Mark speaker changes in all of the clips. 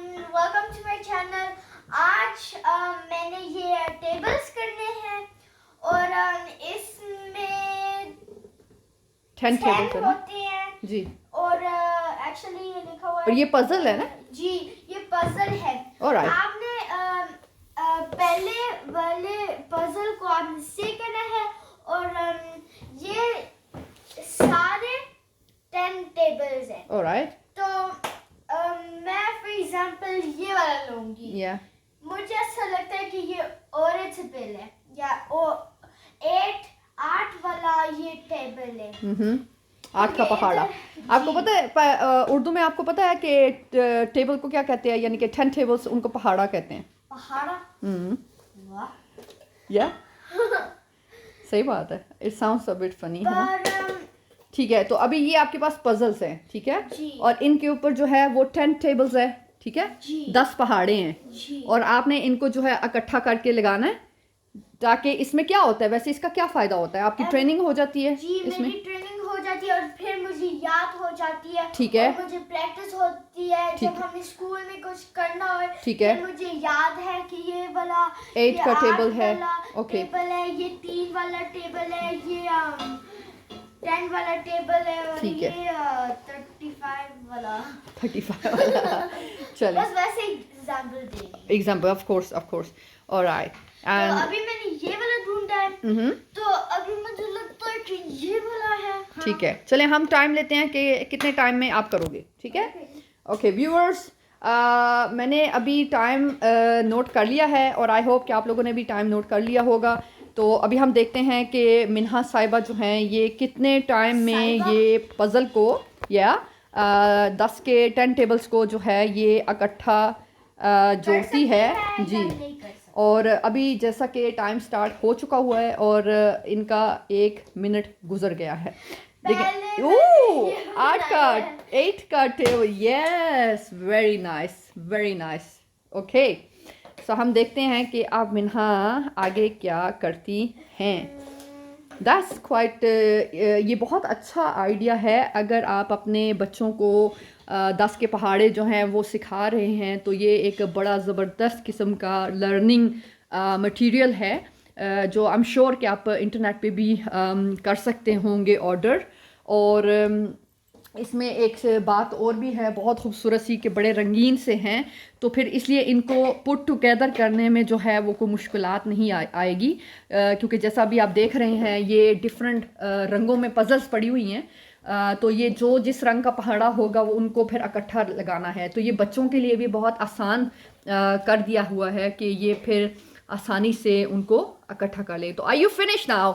Speaker 1: Welcome to my channel. आज मैंने ये टेबल्स करने हैं और इसमें
Speaker 2: 10 टेबल्स है ना
Speaker 1: होते हैं
Speaker 2: जी।
Speaker 1: और एक्चुअली ये लिखा हुआ है
Speaker 2: और ये पजल है ना
Speaker 1: जी, ये पजल है।
Speaker 2: ऑलराइट।
Speaker 1: आपने पहले वाले पजल को आपने से करना है और ये सारे 10 टेबल्स हैं।
Speaker 2: ऑलराइट
Speaker 1: तो मैं फॉर एग्जांपल ये वाला लूंगी।
Speaker 2: या
Speaker 1: मुझे ऐसा लगता है कि ये ओरिजिनल है या ओ 8 वाला ये टेबल है।
Speaker 2: 8 का पहाड़ा। आपको पता है उर्दू में आपको पता है कि टेबल को क्या कहते हैं, यानी कि 10 टेबल्स उनको पहाड़ा कहते हैं।
Speaker 1: पहाड़ा? वाह।
Speaker 2: या सही बात है। It sounds a bit funny है ना।
Speaker 1: पर
Speaker 2: ठीक है, तो अभी ये आपके पास पजल्स हैं, ठीक है
Speaker 1: जी।
Speaker 2: और इनके ऊपर जो है वो 10 टेबल्स है, ठीक है
Speaker 1: जी।
Speaker 2: 10 पहाड़े हैं
Speaker 1: जी।
Speaker 2: और आपने इनको जो है इकट्ठा करके लगाना है, ताकि इसमें क्या होता है, वैसे इसका क्या फायदा होता है, आपकी ट्रेनिंग हो जाती है
Speaker 1: जी,
Speaker 2: इसमें।
Speaker 1: मेरी ट्रेनिंग हो जाती है और फिर मुझे याद हो जाती है।
Speaker 2: ठीक है।
Speaker 1: और मुझे प्रैक्टिस होती है
Speaker 2: ठीक
Speaker 1: जब हमें स्कूल में कुछ करना हो।
Speaker 2: ठीक है।
Speaker 1: फिर मुझे याद है कि ये वाला
Speaker 2: 8 का टेबल है। ओके।
Speaker 1: टेबल है, ये 3 वाला टेबल है, ये 10 वाला टेबल है और
Speaker 2: ठीक
Speaker 1: ये
Speaker 2: है।
Speaker 1: 35 वाला
Speaker 2: 35 वाला चलिए
Speaker 1: बस वैसे एग्जांपल देंगे।
Speaker 2: Example of course alright.
Speaker 1: तो
Speaker 2: एंड
Speaker 1: अभी मैंने ये वाला ढूंढा है तो अभी मुझे लगता है कि ये वाला है। हाँ।
Speaker 2: ठीक है, चलिए हम टाइम लेते हैं कि कितने टाइम में आप करोगे, ठीक है। ओके व्यूअर्स, मैंने अभी टाइम नोट कर लिया है और आई होप कि आप लोगों ने भी टाइम नोट कर लिया होगा। तो अभी हम देखते हैं कि मिन्हा साहिबा जो हैं ये कितने टाइम में ये पज़ल को या 10 के 10 टेबल्स को जो है ये इकट्ठा जोड़ती है जी। और अभी जैसा कि टाइम स्टार्ट हो चुका हुआ है और इनका 1 मिनट गुजर गया है। देखिए ओह 8 का table, yes very nice. Okay so हम देखते हैं कि आप मिन्हा आगे क्या करती हैं। दैट्स क्वाइट ये बहुत अच्छा आइडिया है। अगर आप अपने बच्चों को 10 के पहाड़े जो हैं वो सिखा रहे हैं तो ये एक बड़ा ज़बरदस्त किस्म का लर्निंग मटेरियल है जो आई एम श्योर कि आप इंटरनेट पे भी कर सकते होंगे ऑर्डर। और इसमें एक बात और भी है, बहुत खूबसूरत सी के बड़े रंगीन से हैं तो फिर इसलिए इनको पुट टुगेदर करने में जो है वो कोई मुश्किलात नहीं आएगी क्योंकि जैसा भी आप देख रहे हैं ये डिफरेंट रंगों में पजल्स पड़ी हुई हैं। तो ये जो जिस रंग का पहाड़ा होगा वो उनको फिर इकट्ठा लगाना है। तो ये बच्चों के लिए भी बहुत आसान कर दिया हुआ है कि ये फिर आसानी से उनको इकट्ठा कर ले। तो आर यू फिनिश नाउ?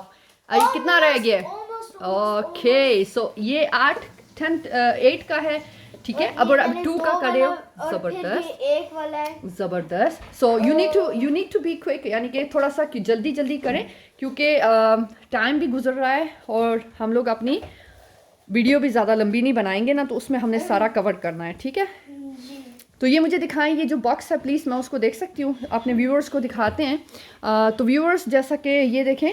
Speaker 2: कितना रह गया? ओके सो ये 8 का है, ठीक है। अब 2 का कर रहे हो, जबरदस्त
Speaker 1: एक वाला है
Speaker 2: जबरदस्त। So you need to be quick, यानी कि थोड़ा सा जल्दी करें क्योंकि टाइम भी गुजर रहा है और हम लोग अपनी वीडियो भी ज़्यादा लंबी नहीं बनाएंगे ना, तो उसमें हमने सारा कवर करना है, ठीक है। तो ये मुझे दिखाएं, ये जो बॉक्स है प्लीज़ मैं उसको देख सकती हूँ, अपने व्यूअर्स को दिखाते हैं। तो व्यूअर्स जैसा कि ये देखें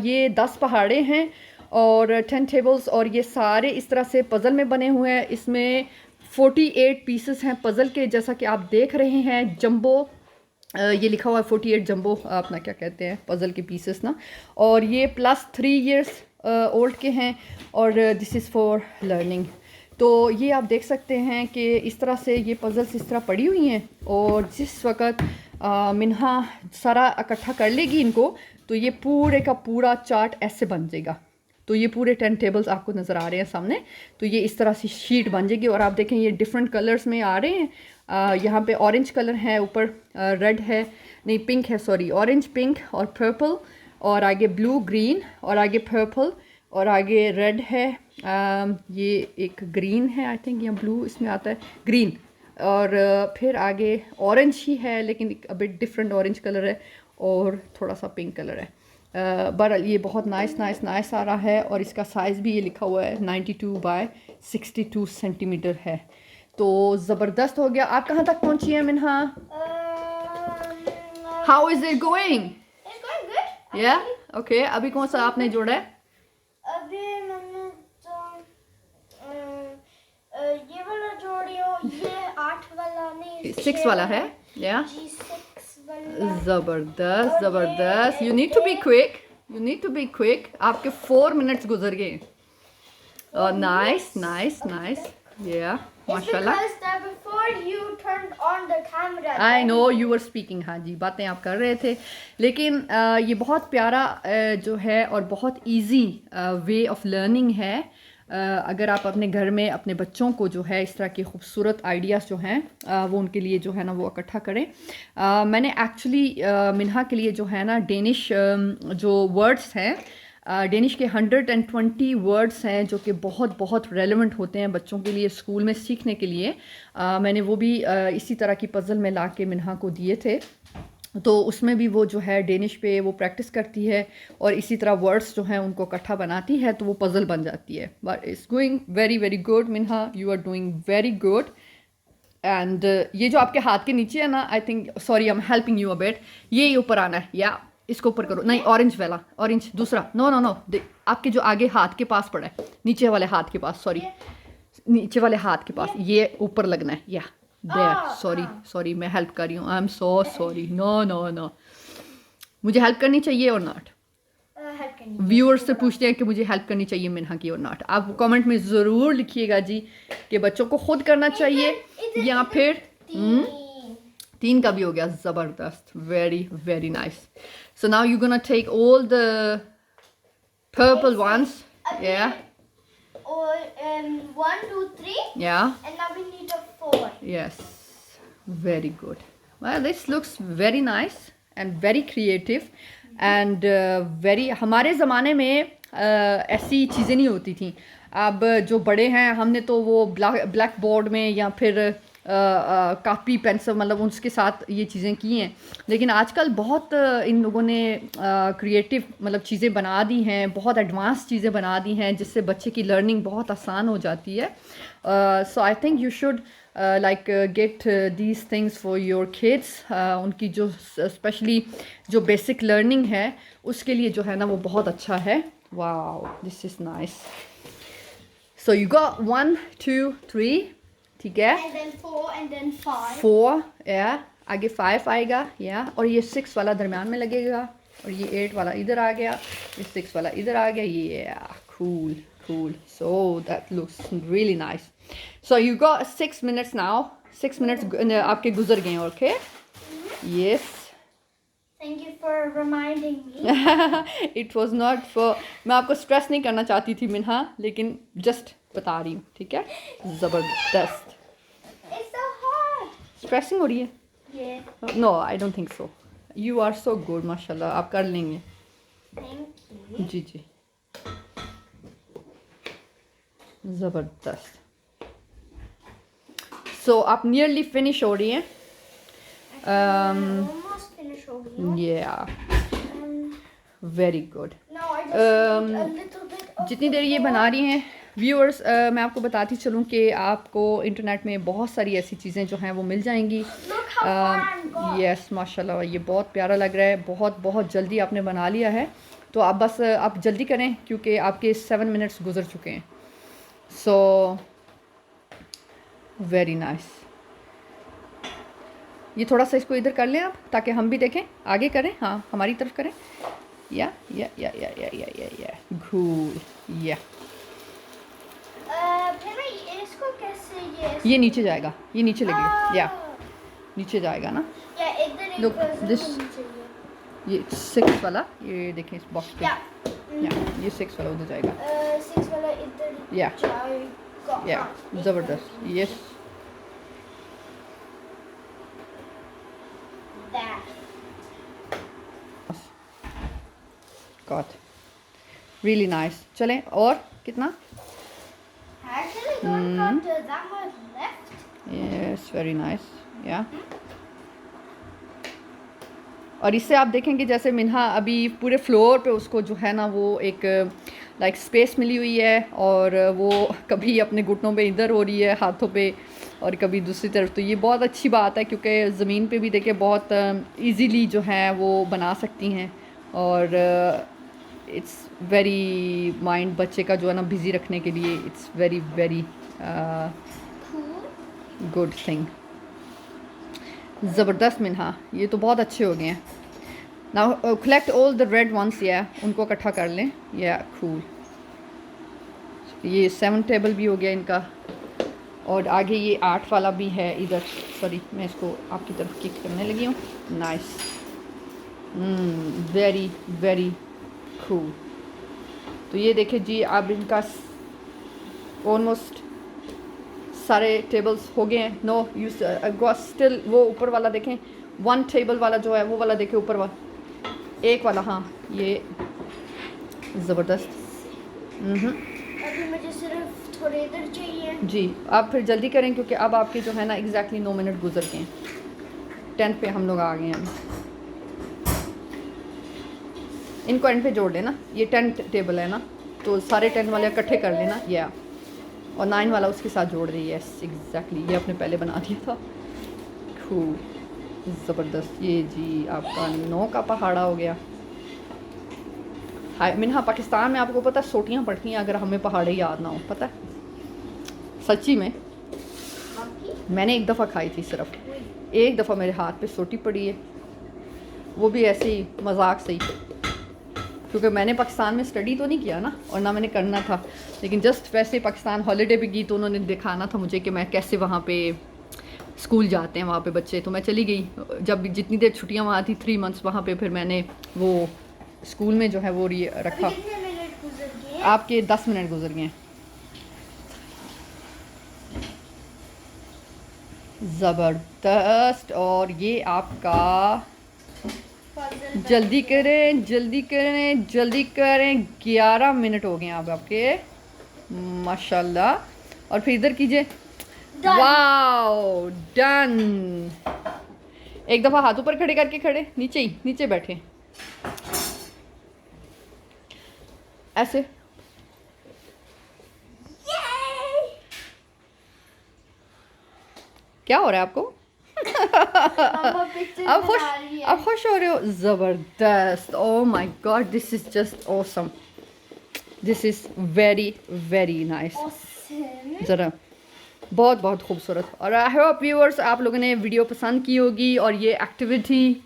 Speaker 2: ये 10 पहाड़े हैं और 10 टेबल्स और ये सारे इस तरह से पज़ल में बने हुए हैं। इसमें 48 पीसेस हैं पज़ल के, जैसा कि आप देख रहे हैं। जंबो ये लिखा हुआ है 48 जंबो अपना क्या कहते हैं पज़ल के पीसेस ना, और ये +3 इयर्स ओल्ड के हैं और दिस इज़ फॉर लर्निंग। तो ये आप देख सकते हैं कि इस तरह से ये पज़ल्स इस तरह पड़ी हुई हैं और जिस वक़्त मिन्हा सारा इकट्ठा कर लेगी इनको तो ये पूरे का पूरा चार्ट ऐसे बन जाएगा। तो ये पूरे 10 टेबल्स आपको नज़र आ रहे हैं सामने। तो ये इस तरह से शीट बन जाएगी और आप देखें ये डिफरेंट कलर्स में आ रहे हैं। यहाँ पे ऑरेंज कलर है, ऊपर रेड है, नहीं पिंक है, सॉरी ऑरेंज पिंक और पर्पल, और आगे ब्लू ग्रीन और आगे पर्पल और आगे रेड है। ये एक ग्रीन है आई थिंक, या ब्लू इसमें आता है ग्रीन, और फिर आगे ऑरेंज ही है लेकिन a bit different orange colour है और थोड़ा सा पिंक कलर है। बहरहाल ये बहुत नाइस आ रहा है और इसका साइज़ भी ये लिखा हुआ है 92 बाय 62 सेंटीमीटर है। तो ज़बरदस्त हो गया। आप कहाँ तक पहुँची हैं Minha? How is it going? या ओके अभी कौन सा आपने जोड़ा है?
Speaker 1: अभी मैंने तो ये वाला जोड़ी हो, ये 8 वाला नहीं,
Speaker 2: 6 वाला है या
Speaker 1: G6 वाला।
Speaker 2: ज़बरदस्त
Speaker 1: और
Speaker 2: ज़बरदस्त
Speaker 1: ये
Speaker 2: you need to be quick, you need to be quick. आपके 4 मिनट्स गुजर गए। नाइस नाइस नाइस या
Speaker 1: It's
Speaker 2: माशाल्लाह।
Speaker 1: because that before you turned on the camera.
Speaker 2: I
Speaker 1: then
Speaker 2: know you were speaking, हाँ जी बातें आप कर रहे थे, लेकिन ये बहुत प्यारा जो है और बहुत इजी वे ऑफ लर्निंग है। अगर आप अपने घर में अपने बच्चों को जो है इस तरह के खूबसूरत आइडियाज़ जो हैं वो उनके लिए जो है ना वो इकट्ठा करें। मैंने एक्चुअली मिन्हा के लिए जो है ना डेनिश जो वर्ड्स हैं, डेनिश के 120 वर्ड्स हैं जो कि बहुत बहुत रेलेवेंट होते हैं बच्चों के लिए स्कूल में सीखने के लिए। मैंने वो भी इसी तरह की पज़ल में ला के मिन्हा को दिए थे, तो उसमें भी वो जो है डेनिश पे वो प्रैक्टिस करती है और इसी तरह वर्ड्स जो हैं उनको इकट्ठा बनाती है, तो वो पज़ल बन जाती है। But it's going very very good Minha, you are doing very good. And ये जो आपके हाथ के नीचे है ना, I think sorry I am helping you a bit, ये ऊपर आना है या इसको ऊपर करो, नहीं ऑरेंज वाला, ऑरेंज दूसरा, नो नो नो, आपके जो आगे हाथ के पास पड़ा है, नीचे वाले हाथ के पास, सॉरी नीचे वाले हाथ के पास, ये ऊपर लगना है या देयर। सॉरी सॉरी मैं हेल्प कर रही हूँ, I am so sorry, no no no. मुझे हेल्प करनी चाहिए और not?
Speaker 1: help can you?
Speaker 2: Viewers से पूछते हैं कि मुझे हेल्प करनी चाहिए मिन्हा की और नॉट। आप कमेंट में ज़रूर लिखिएगा जी कि बच्चों को खुद करना चाहिए या फिर 3 का भी हो गया, ज़बरदस्त, very very nice. So now you gonna take all the purple ones या
Speaker 1: Or 1, 2, 3,
Speaker 2: या
Speaker 1: and now we need a 4.
Speaker 2: yes, very good. Well, this looks very nice and very creative and very, हमारे ज़माने में ऐसी चीज़ें नहीं होती थी। अब जो बड़े हैं हमने तो वो ब्लैक बोर्ड में या फिर कापी पेंसिल मतलब उसके साथ ये चीज़ें की हैं, लेकिन आजकल बहुत इन लोगों ने क्रिएटिव मतलब चीज़ें बना दी हैं, बहुत एडवांस चीज़ें बना दी हैं जिससे बच्चे की लर्निंग बहुत आसान हो जाती है। So I think you should like get these things for your kids। उनकी जो स्पेशली जो बेसिक लर्निंग है उसके लिए जो है ना वो बहुत अच्छा है। Wow this is nice. So you got 1 2 3, ठीक है,
Speaker 1: And then 4, and then 5.
Speaker 2: 4 या आगे 5 आएगा या, और ये 6 वाला दरम्यान में लगेगा और ये 8 वाला इधर आ गया, ये 6 वाला इधर आ गया, ये cool cool। So that looks really nice। So you got 6 minutes now, 6 minutes आपके गुजर गए, okay yes।
Speaker 1: Thank you for reminding me.
Speaker 2: It was not for, मैं आपको स्ट्रेस नहीं करना चाहती थी मिन्हा, लेकिन जस्ट बता रही हूँ, ठीक है, ज़बरदस्त।
Speaker 1: It's so hard.
Speaker 2: स्ट्रेसिंग हो रही है?
Speaker 1: Yeah.
Speaker 2: No I don't think so, you are so good माशाल्लाह, आप कर लेंगे।
Speaker 1: Thank you.
Speaker 2: जी जी ज़बरदस्त। सो आप नियरली फिनिश हो रही हैं।
Speaker 1: Almost finished over here.
Speaker 2: या very good.
Speaker 1: No, I just need a little bit of
Speaker 2: जितनी देर ये बना रही हैं व्यूअर्स, मैं आपको बताती चलूँ कि आपको इंटरनेट में बहुत सारी ऐसी चीज़ें जो हैं वो मिल जाएंगी।
Speaker 1: Look how far I'm gone.
Speaker 2: Yes माशाल्लाह, ये बहुत प्यारा लग रहा है, बहुत बहुत जल्दी आपने बना लिया है, तो आप बस आप जल्दी करें क्योंकि आपके 7 मिनट्स गुजर चुके हैं। So very nice. ये थोड़ा सा इसको इधर कर लें आप ताकि हम भी देखें, आगे करें, हाँ हमारी तरफ करें, या कूल या।
Speaker 1: फिर मैं इसको कैसे
Speaker 2: ये नीचे जाएगा, ये नीचे लगेगा या नीचे जाएगा ना।
Speaker 1: या इधर
Speaker 2: Look, this- ये 6 वाला, ये देखें इस बॉक्स पे,
Speaker 1: या
Speaker 2: या ये 6 वाला उधर जाएगा,
Speaker 1: 6 वाला इधर
Speaker 2: या
Speaker 1: जाएगा।
Speaker 2: या
Speaker 1: हाँ,
Speaker 2: ज़बरदस्त, yes
Speaker 1: that.
Speaker 2: Got really nice. चलें और कितना,
Speaker 1: Actually, don't got that much left.
Speaker 2: Yes very nice या। और इससे आप देखेंगे जैसे मिन्हा अभी पूरे फ्लोर पे उसको जो है ना वो एक लाइक स्पेस मिली हुई है, और वो कभी अपने घुटनों पे इधर हो रही है हाथों पे और कभी दूसरी तरफ, तो ये बहुत अच्छी बात है क्योंकि ज़मीन पे भी देखिए बहुत इजीली जो है वो बना सकती हैं, और इट्स वेरी माइंड बच्चे का जो है ना बिज़ी रखने के लिए it's very very
Speaker 1: Cool.
Speaker 2: Good thing. ज़बरदस्त मिन्हा, ये तो बहुत अच्छे हो गए हैं। Now collect all the red ones, या उनको इकट्ठा कर लें, या कूल। ये 7 टेबल भी हो गया इनका, और आगे ये 8 वाला भी है इधर। सॉरी, मैं इसको आपकी तरफ किक करने लगी हूँ। Nice, very very cool. तो ये देखिए जी, अब इनका ऑलमोस्ट सारे टेबल्स हो गए हैं। नो यू स्टिल, वो ऊपर वाला देखें, 1 टेबल वाला जो है वो वाला देखें, ऊपर वाला, एक वाला, हाँ ये ज़बरदस्त।
Speaker 1: अभी मुझे सिर्फ थोड़ी देर चाहिए
Speaker 2: जी, आप फिर जल्दी करें क्योंकि अब आपके जो है ना एग्जैक्टली 9 मिनट गुजर गए हैं। 10 पे हम लोग आ गए हैं। इनको एंड पे जोड़ लेना, ये 10 टेबल है ना, तो सारे 10 वाले इकट्ठे कर लेना, या और 9 वाला उसके साथ जोड़ दिए। यस एग्जैक्टली, ये आपने पहले बना दिया था। खूब ज़बरदस्त। ये जी आपका 9 का पहाड़ा हो गया। हाय मिन्हा, पाकिस्तान में आपको पता है सोटियाँ पड़ती हैं अगर हमें पहाड़े याद ना हो, पता है सच्ची में। मैंने एक दफ़ा खाई थी, सिर्फ एक दफ़ा मेरे हाथ पे सोटी पड़ी है, वो भी ऐसे ही मजाक से ही, क्योंकि मैंने पाकिस्तान में स्टडी तो नहीं किया ना, और ना मैंने करना था, लेकिन जस्ट वैसे पाकिस्तान हॉलीडे पे गई तो उन्होंने दिखाना था मुझे कि मैं कैसे वहाँ पे स्कूल जाते हैं वहाँ पे बच्चे। तो मैं चली गई, जब भी जितनी देर छुट्टियाँ वहाँ थी 3 मंथ्स वहाँ पे, फिर मैंने वो स्कूल में जो है वो रखा।
Speaker 1: अभी कितने मिनट गुजर गए?
Speaker 2: आपके 10 मिनट गुजर गए। ज़बरदस्त। और ये आपका, जल्दी करें जल्दी करें जल्दी करें, 11 मिनट हो गए अब आपके, माशाल्लाह। और फिर इधर कीजिए, वाओ डन। एक दफ़ा हाथ ऊपर खड़े करके, खड़े नीचे ही, नीचे बैठे ऐसे। क्या हो रहा है आपको? अब खुश हो रहे हो? ज़बरदस्त। Oh my God, this is just awesome, this is very very nice. ज़रा बहुत बहुत खूबसूरत। और आई होप व्यूअर्स आप लोगों ने वीडियो पसंद की होगी, और ये एक्टिविटी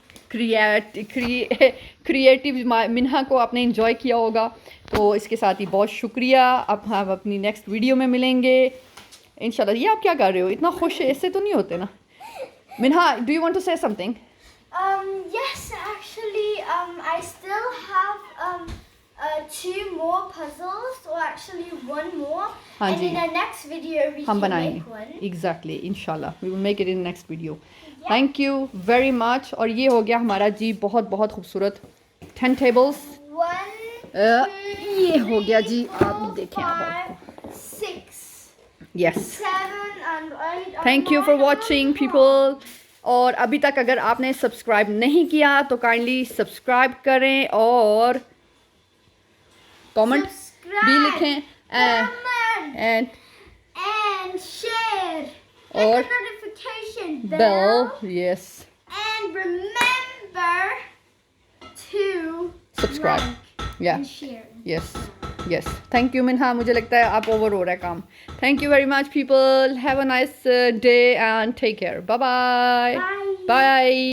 Speaker 2: क्रिएटिव मिन्हा को आपने इंजॉय किया होगा। तो इसके साथ ही बहुत शुक्रिया। अब हम अपनी नेक्स्ट वीडियो में मिलेंगे इंशाल्लाह। ये आप क्या कर रहे हो, इतना खुश है, इससे तो नहीं होते ना। Minha, do you want to say something?
Speaker 1: Yes, actually, I still have 2 more puzzles, or actually 1 more.
Speaker 2: हाँ
Speaker 1: and
Speaker 2: जी,
Speaker 1: in our next video we
Speaker 2: हम
Speaker 1: can
Speaker 2: बनाएंगे
Speaker 1: make one.
Speaker 2: एग्जैक्टली, इंशाल्लाह we will make it in next video. Thank you very much. और ये हो गया हमारा जी बहुत बहुत खूबसूरत 10 टेबल्स।
Speaker 1: 1, 2,
Speaker 2: ये हो गया जी,
Speaker 1: 3,
Speaker 2: आप
Speaker 1: 4,
Speaker 2: देखें आप
Speaker 1: 5, 6,
Speaker 2: yes.
Speaker 1: 7 and 8.
Speaker 2: Thank you for watching people. और अभी तक अगर आपने सब्सक्राइब नहीं किया तो काइंडली सब्सक्राइब करें और कमेंट भी लिखें एंड
Speaker 1: and share.
Speaker 2: और
Speaker 1: Hit the notification
Speaker 2: bell, yes,
Speaker 1: and remember to
Speaker 2: subscribe,
Speaker 1: like
Speaker 2: या,
Speaker 1: and share.
Speaker 2: Yes yes. Thank you Minha, मुझे लगता है आप ओवर हो रहा है काम। Thank you very much people, have a nice day and take care, bye bye
Speaker 1: Bye.
Speaker 2: Bye.